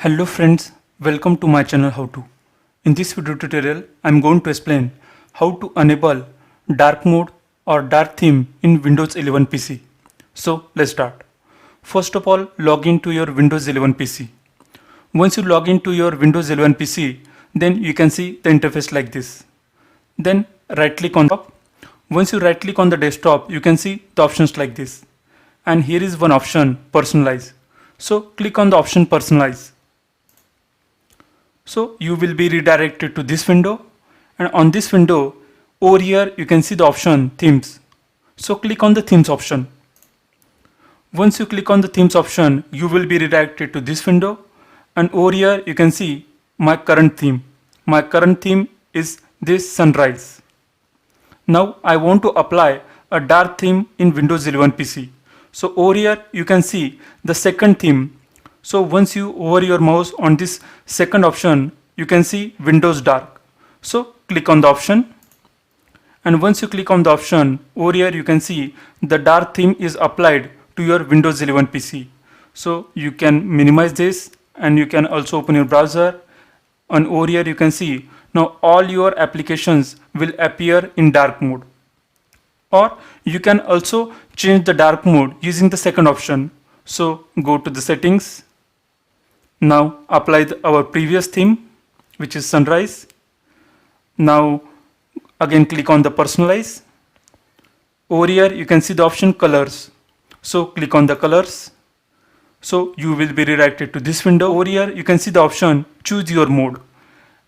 Hello friends, welcome to my channel How To. In this video tutorial, I am going to explain how to enable dark mode or dark theme in Windows 11 PC. So let's start. First of all, log into your Windows 11 PC. Once you log into your Windows 11 PC, then you can see the interface like this. Then right click on top. Once you right click on the desktop, you can see the options like this. And here is one option, personalize. So click on the option personalize. So you will be redirected to this window, and on this window over here you can see the option themes. So click on the themes option. Once you click on the themes option, you will be redirected to this window, and over here you can see my current theme. My current theme is this sunrise. Now I want to apply a dark theme in Windows 11 PC. So over here you can see the second theme. So once you hover your mouse on this second option, you can see Windows Dark. So click on the option, and once you click on the option, over here you can see the dark theme is applied to your Windows 11 PC. So you can minimize this, and you can also open your browser, and over here you can see now all your applications will appear in dark mode. Or you can also change the dark mode using the second option. So go to the settings. Now apply our previous theme, which is sunrise. Now again click on the personalize. Over here you can see the option colors. So click on the colors. So you will be redirected to this window. Over here you can see the option choose your mode,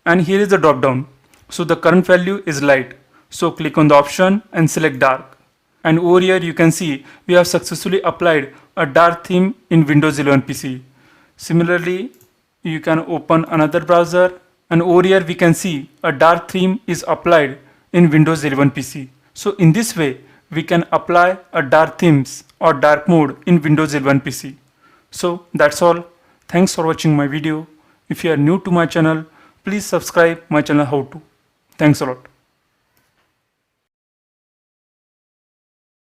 and here is the drop down. So the current value is light. So click on the option and select dark. And over here you can see we have successfully applied a dark theme in Windows 11 PC. Similarly, you can open another browser, and over here we can see a dark theme is applied in Windows 11 PC. So in this way, we can apply a dark themes or dark mode in Windows 11 PC. So that's all. Thanks for watching my video. If you are new to my channel, please subscribe my channel How To. Thanks a lot.